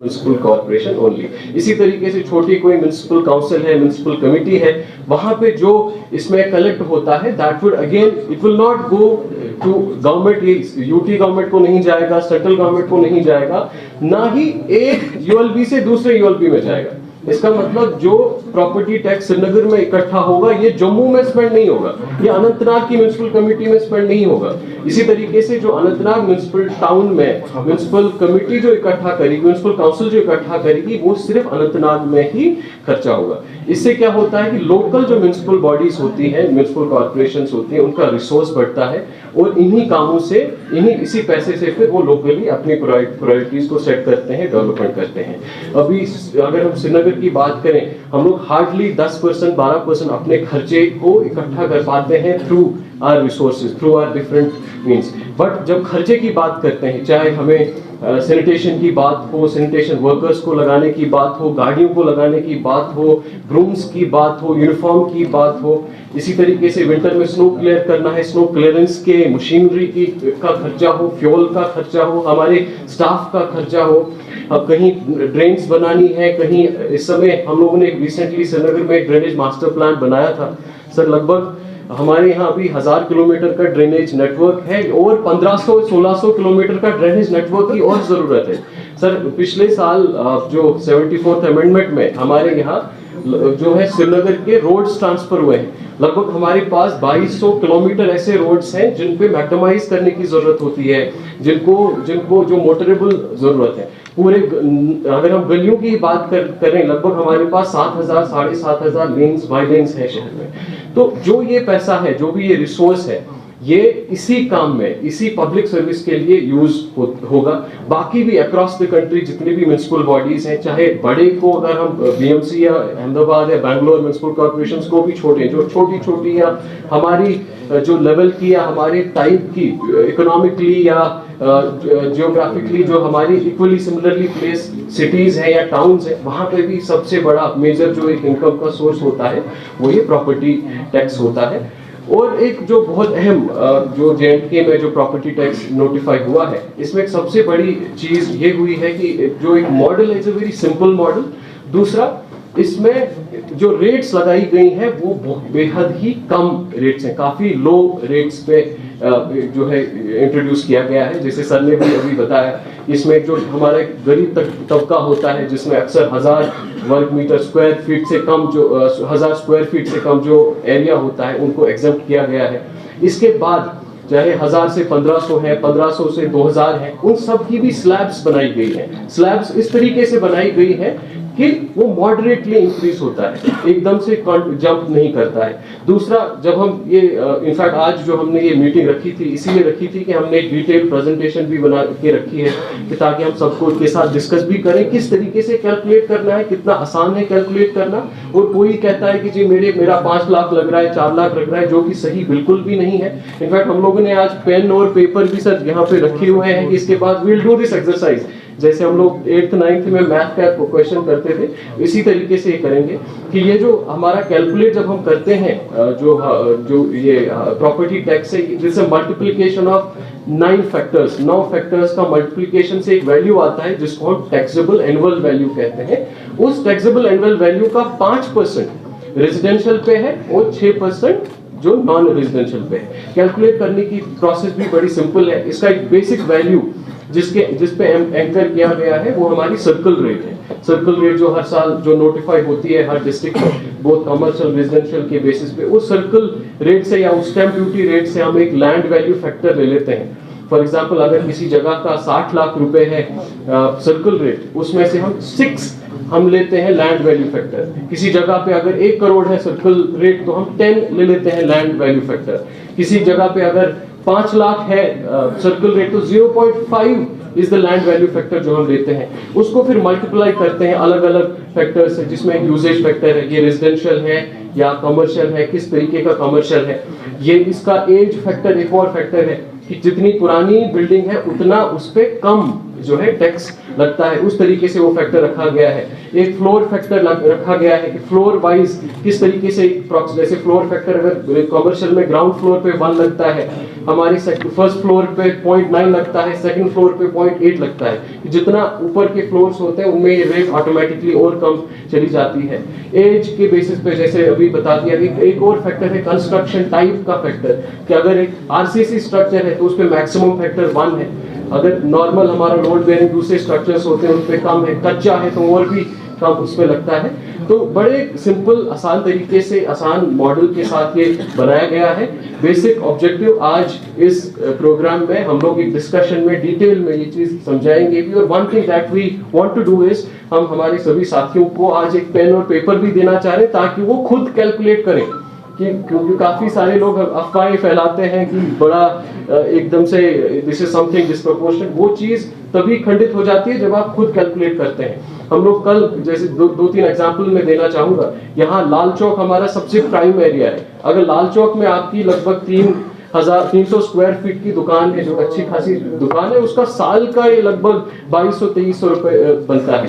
Municipal corporation only. इसी तरीके से छोटी कोई म्युनिसिपल काउंसिल है, म्युनिसिपल कमिटी है, वहां पे जो इसमें कलेक्ट होता है that would again it will not go to government, ये यूटी गवर्नमेंट को नहीं जाएगा, सेंट्रल गवर्नमेंट को नहीं जाएगा, ना ही एक यूएलबी से दूसरे यूएलबी में जाएगा। इसका मतलब जो प्रॉपर्टी टैक्स श्रीनगर में इकट्ठा होगा ये जम्मू में स्पेंड नहीं होगा, ये अनंतनाग की म्युनिसिपल कमेटी में स्पेंड नहीं होगा। इसी तरीके से जो अनंतनाग म्युनिसिपल टाउन में म्युनिसिपल कमेटी जो इकट्ठा करेगी, म्युनिसिपल काउंसिल जो इकट्ठा करेगी, वो सिर्फ अनंतनाग में ही खर्चा होगा। इससे क्या होता है कि लोकल जो म्युनिसिपल बॉडीज होती हैं, म्युनिसिपल कॉर्पोरेशंस होती हैं, उनका रिसोर्स बढ़ता है और इन्हीं कामों से, इसी पैसे से फिर वो लोकली अपनी प्रायोरिटीज को सेट करते हैं, डेवलपमेंट करते हैं। अभी अगर हम श्रीनगर की बात करें, हम लोग हार्डली 10% 12% अपने खर्चे को इकट्ठा कर पाते हैं through our resources, through our different means. But जब खर्चे की बात करते हैं, चाहे हमें सैनिटेशन की बात हो, सैनिटेशन वर्कर्स को लगाने की बात हो, गाड़ियों को लगाने की बात हो, ब्रूम्स की बात हो, यूनिफॉर्म की बात हो, इसी तरीके से विंटर में स्नो क्लियर करना है, स्नो क्लियरेंस के मशीनरी की का खर्चा हो, फ्यूल का खर्चा हो, हमारे स्टाफ का खर्चा हो, कहीं ड्रेन्स बनानी है, कहीं इस समय हम लोगों ने रिसेंटली श्रीनगर में ड्रेनेज मास्टर प्लान बनाया था सर। लगभग हमारे यहाँ अभी 1000 किलोमीटर का ड्रेनेज नेटवर्क है और 1500-1600 किलोमीटर का ड्रेनेज नेटवर्क की और जरूरत है सर। पिछले साल जो 74th अमेंडमेंट में हमारे यहाँ जो है श्रीनगर के रोड्स ट्रांसफर हुए हैं, लगभग हमारे पास 2200 किलोमीटर ऐसे रोड्स हैं जिन पे मैक्सिमाइज करने की जरूरत होती है, जिनको जो मोटरेबल जरूरत है। पूरे अगर हम गलियों की बात करें, लगभग हमारे पास 7000 7500 लेन्स बाई लेन्स है शहर में। तो जो ये पैसा है, जो भी ये रिसोर्स है, ये इसी काम में, इसी पब्लिक सर्विस के लिए यूज होगा। बाकी भी अक्रॉस द कंट्री जितनी भी म्युनिसिपल बॉडीज हैं, चाहे बड़े को अगर हम बीएमसी या अहमदाबाद या बैंगलोर म्युनिसिपल कॉर्पोरेशंस को भी छोड़ें, जो छोटी छोटी या हमारी जो लेवल की या हमारे टाइप की इकोनॉमिकली या जियोग्राफिकली जो हमारी इक्वली सिमिलरली प्लेस सिटीज है या टाउन्स है, वहां पे भी सबसे बड़ा मेजर जो एक इनकम का सोर्स होता है वो ये प्रॉपर्टी टैक्स होता है। और एक जो बहुत अहम जो J&K में जो प्रॉपर्टी टैक्स नोटिफाई हुआ है, इसमें एक सबसे बड़ी चीज ये हुई है कि जो एक मॉडल है, it's a very simple model. दूसरा, इसमें जो रेट्स लगाई गई हैं वो बेहद ही कम रेट्स हैं, काफी लो रेट्स पे जो है इंट्रोड्यूस किया गया है। जैसे सर ने भी अभी बताया, इसमें जो हमारा गरीब तबका होता है, जिसमें अक्सर 1000 वर्ग मीटर स्क्वायर फीट से कम, जो 1000 स्क्वायर फीट से कम जो एरिया होता है, उनको एग्जम्प्ट किया गया है। इसके बाद चाहे 1000 से 1500 है, 1500 से 2000 है, उन सब की भी स्लैब्स बनाई गई है। स्लैब्स इस तरीके से बनाई गई है कि वो मॉडरेटली इंक्रीज होता है, एकदम से जंप नहीं करता है। दूसरा, जब हम ये इनफैक्ट आज जो हमने ये मीटिंग रखी थी, इसीलिए रखी थी कि हमने एक डिटेल प्रेजेंटेशन भी बना के रखी है कि ताकि हम सबको के साथ डिस्कस भी करें किस तरीके से कैलकुलेट करना है, कितना आसान है कैलकुलेट करना। और कोई कहता है कि जी मेरा 5 लाख लग रहा है, 4 लाख लग रहा है, जो कि सही बिल्कुल भी नहीं है। इनफैक्ट हम लोगों ने आज पेन और पेपर भी सर यहाँ पे रखे हुए हैं कि इसके बाद वील डू दिस एक्सरसाइज। जैसे हम लोग 8th 9th में मैथ का क्वेश्चन करते थे, इसी तरीके से ये करेंगे कि ये जो हमारा कैलकुलेट जब हम करते हैं, जो ये प्रॉपर्टी टैक्स है, this multiplication of 9 factors, 9 factors का मल्टीप्लिकेशन से एक वैल्यू आता है जिसको हम टैक्सेबल एनुअल वैल्यू कहते हैं। उस टैक्सेबल एनुअल वैल्यू का 5% रेजिडेंशियल पे है और 6% जो नॉन रेजिडेंशियल पे है। कैलकुलेट करने की प्रोसेस भी बड़ी सिंपल है। इसका एक बेसिक वैल्यू जिस पे एंकर किया गया है वो हमारी सर्कल रेट है। सर्कल रेट जो हर साल जो नोटिफाई होती है हर डिस्ट्रिक्ट में, बोथ कमर्शियल रेजिडेंशियल के बेसिस पे, उस सर्कल रेट से या उस स्टैंप ड्यूटी रेट से हम एक लैंड वैल्यू फैक्टर ले लेते हैं। फॉर एग्जांपल, अगर किसी जगह का 60 लाख रुपए है सर्कल रेट, उसमें से हम 6 हम लेते हैं लैंड वैल्यू फैक्टर। किसी जगह पे अगर 1 करोड़ है सर्कल रेट, तो हम 10 ले लेते हैं लैंड वैल्यू फैक्टर। किसी जगह पे अगर 5 लाख है सर्कल रेट, तो 0.5 is the land value factor जो हम लेते हैं। उसको फिर मल्टीप्लाई करते हैं अलग अलग फैक्टर से, जिसमें यूजेज फैक्टर है, ये रेजिडेंशियल है या कमर्शियल है, किस तरीके का कमर्शियल है। ये इसका एज फैक्टर एक और फैक्टर है कि जितनी पुरानी बिल्डिंग है उतना उस पे कम जो है टैक्स लगता है, उस तरीके से वो फैक्टर रखा गया है। एक फ्लोर फैक्टर रखा गया है कि फ्लोर वाइज किस तरीके से, जैसे फ्लोर फैक्टर अगर कमर्शियल में ग्राउंड फ्लोर पे 1 लगता है, हमारे फर्स्ट फ्लोर पे 0.9 लगता है, सेकंड फ्लोर पे 0.8 लगता है। जितना ऊपर के फ्लोर्स होते हैं उनमें ये रेट ऑटोमेटिकली और कम चली जाती है। एज के बेसिस पे जैसे अभी बता दिया कि एक और फैक्टर है कंस्ट्रक्शन टाइप का फैक्टर, कि अगर एक आरसीसी स्ट्रक्चर है तो उस पे मैक्सिमम फैक्टर 1 है, अगर नॉर्मल हमारा लोड बेयरिंग दूसरे स्ट्रक्चर्स होते हैं उन पे कम है, कच्चा है तो और भी कम उस पे लगता है। तो बड़े सिंपल आसान तरीके से, आसान मॉडल के साथ ये बनाया गया है। बेसिक ऑब्जेक्टिव आज इस प्रोग्राम में हम लोग एक डिस्कशन में डिटेल में ये चीज समझाएंगे भी। और one thing that we want to do is, हम हमारे सभी साथियों को आज एक पेन और पेपर भी देना चाह रहे हैं ताकि वो खुद कैलकुलेट करें, क्योंकि काफी सारे लोग अफवाहें फैलाते हैं कि बड़ा एकदम से दिस इज समथिंग डिस्प्रोपोर्शनेट। वो चीज तभी खंडित हो जाती है जब आप खुद कैलकुलेट करते हैं। हम लोग कल जैसे दो तीन एग्जांपल में देना चाहूंगा। यहाँ लाल चौक हमारा सबसे प्राइम एरिया है। अगर लाल चौक में आपकी लगभग 3,300 स्क्वायर फीट की दुकान है, जो अच्छी खासी दुकान है, उसका साल का ये लगभग 2200-2300 रुपए बनता है,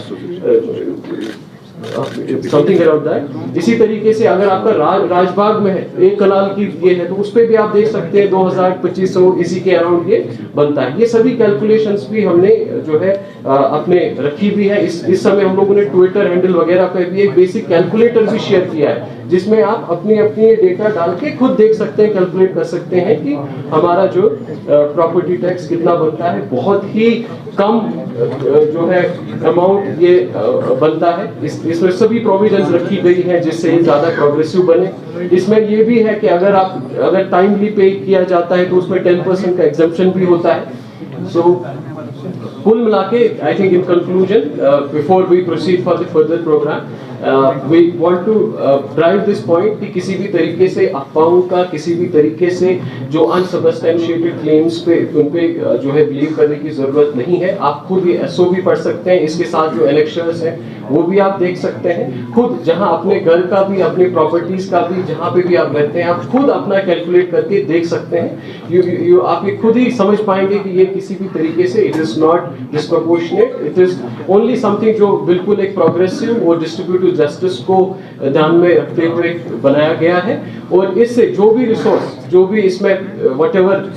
समथिंग अराउंड दैट। इसी तरीके से अगर आपका राजबाग में है, 1 कनाल की ये है, तो उस पे भी आप देख सकते हैं 2000-2500 इसी के अराउंड ये बनता है। ये सभी कैलकुलेशंस भी हमने जो है अपने रखी भी है। इस समय हम लोगों ने ट्विटर हैंडल वगैरह पे भी एक बेसिक कैलकुलेटर भी शेयर किया है, जिसमें आप अपनी डेटा डाल के खुद देख सकते हैं, कैलकुलेट कर सकते हैं कि हमारा जो प्रॉपर्टी टैक्स कितना बनता है। बहुत ही कम जो है अमाउंट ये बनता है। इसमें सभी प्रोविजंस रखी गई हैं जिससे ये ज्यादा प्रोग्रेसिव बने। इसमें ये भी है कि अगर टाइमली पे किया जाता है तो उसमें 10% का एग्जम्पशन भी होता है। सो कुल मिला के I think in conclusion, before we proceed for the further programme, we want to drive this point कि किसी भी तरीके से अफवाहों का, किसी भी तरीके से जो अनसबस्टेंशिएटेड क्लेम्स पे उन पे जो है बिलीव करने की जरूरत नहीं है। आप खुद ये एसओ भी पढ़ सकते हैं, इसके साथ जो एनेक्शर्स हैं वो भी आप देख सकते हैं। खुद जहां अपने घर का भी, अपनी प्रॉपर्टीज का भी, जहां पे भी आप रहते हैं, आप खुद अपना कैलकुलेट करके देख सकते हैं। आप ये खुद ही समझ पाएंगे कि ये किसी भी तरीके से it is not disproportionate, it is only something जो बिल्कुल एक प्रोग्रेसिव और डिस्ट्रीब्यूटिव जस्टिस को ध्यान में रखते हुए बनाया गया है। और इससे जो भी रिसोर्स, जो भी इसमें व्हाटएवर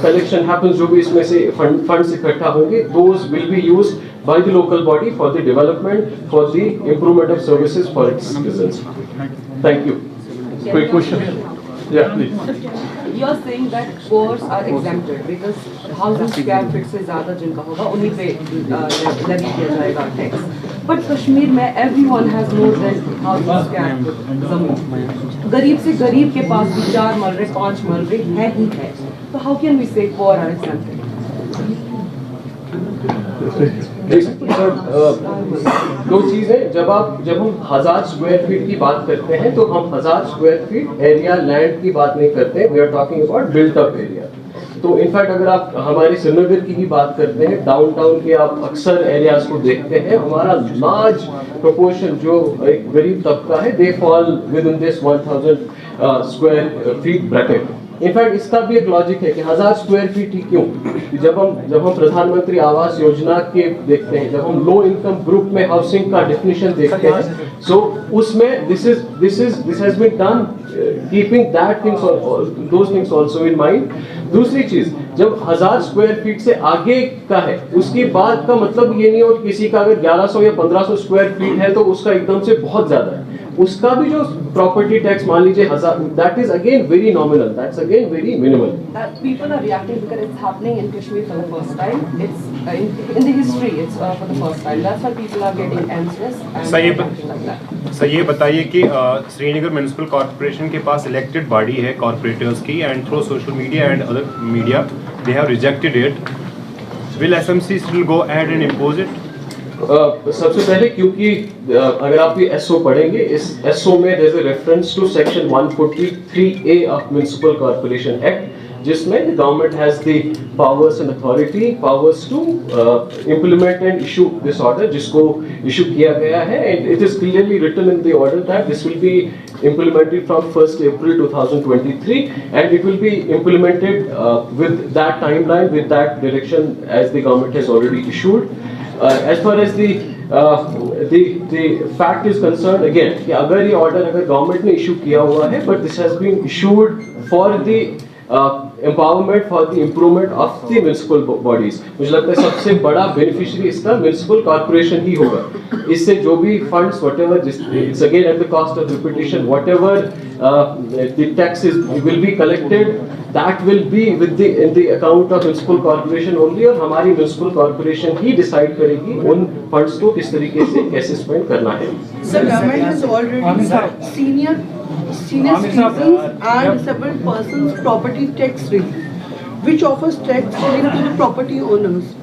कलेक्शन हैपेंस, जो भी इसमें से फंड्स इकट्ठा होंगे, those will be used by the local body for the development, for the improvement of services for its citizens. Thank you. Quick question. Yeah, please. You are saying that poors are exempted because 1000 square feet से ज़्यादा जिनका होगा उन्हीं पे levy किया जाएगा tax. But Kashmir में everyone has more than 1000 square feet ज़मीन। गरीब से गरीब के पास भी 4 मरले 5 मरले है ही है। तो how can we say poor are exempted? दो चीजें, जब हम 1000 स्क्वायर फीट की बात करते हैं तो हम 1000 स्क्वायर फीट एरिया लैंड की बात नहीं करते, we are talking about built up area. तो इनफैक्ट अगर आप हमारे श्रीनगर की ही बात करते हैं, डाउनटाउन के आप अक्सर एरियाज को देखते हैं, हमारा लार्ज प्रोपोर्शन जो एक गरीब तबका है, they fall with in this 1000 square feet bracket. In fact इसका भी एक लॉजिक है कि 1000 स्क्वायर फीट ही क्यों? जब हम प्रधानमंत्री आवास योजना के देखते हैं, जब हम लो इनकम ग्रुप में हाउसिंग का डेफिनेशन देखते हैं, सो उसमें this has been done keeping that things और those things also in mind. दूसरी चीज, जब 1000 स्क्वायर फीट से आगे का है, उसके बाद का मतलब ये नहीं हो कि किसी का अगर 1100 या 1500 स्क्वायर फीट है तो उसका एकदम से बहुत ज्यादा है। उसका भी जो प्रॉपर्टी टैक्स मान लीजिए 1000, that is again very nominal, that's again very minimal. People are reacting because it's happening in Kashmir for the first time. It's in the history, it's for the first time. That's why people are getting anxious and like that. Sir ये बताइए कि Srinagar municipal corporation के पास elected body है corporators की, and through social media and other media they have rejected it. Will SMC still go ahead and impose it? सबसे पहले, क्योंकि अगर आप ये एसओ पढ़ेंगे, इस एसओ में there is a reference to section 143A of municipal corporation act, जिसमें government has the powers and authority powers to implement and issue this order, जिसको issue किया गया है, and it is clearly written in the order that this will be implemented from 1st April 2023, and it will be implemented with that timeline, with that direction as the government has already issued. As far as the fact is concerned, again, कि अगर ये order अगर government ने issue किया हुआ है, but this has been issued for the empowerment, for the improvement of the municipal bodies. मुझे लगता है सबसे बड़ा beneficiary इसका municipal corporation ही होगा. इससे जो भी funds, whatever, it's again at the cost of repetition, whatever the taxes will be collected, that will be in the account of municipal corporation only, और हमारी municipal corporation ही decide करेगी उन funds को किस तरीके से कैसे spend करना है. Sir, government has already senior citizens and disabled persons property tax relief, which offers tax relief to the property owners.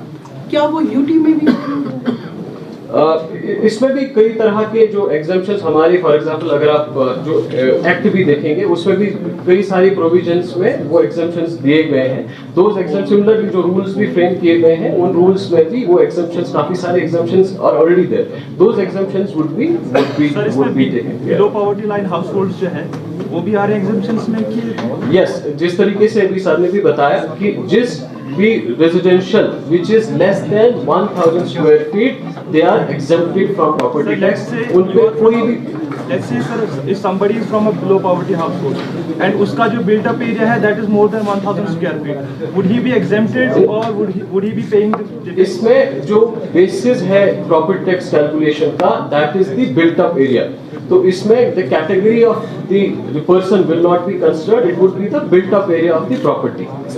क्या वो यूटी में भी होगा? इसमें भी कई तरह के जो एग्जाम्पशंस हमारे, फॉर एग्जांपल अगर आप जो एक्ट भी देखेंगे उसमें भी कई सारी प्रोविजंस में वो एग्जाम्पशंस दिए गए हैं. दोज एग्जाम्पशंस सिमिलरली जो रूल्स भी फ्रेम किए गए हैं उन रूल्स में भी वो एग्जाम्पशंस, काफी सारे exemptions are already there. Those exemptions would be taken. Low poverty line households जो है वो भी आ रहे हैं एग्जाम्पशंस में कि यस, जिस तरीके से अभी सर ने भी बताया कि जिस भी residential which is less than 1000 square feet they are exempted from property tax. उन पे कोई भी, let's say sir, if somebody is from a below poverty household and उसका जो built up area है that is more than 1000 square feet, would he be exempted or would he be paying the इसमें जो basis है property tax calculation का, that is the built up area. तो इसमें the category of the person will not be considered, it would be the built up area of the property.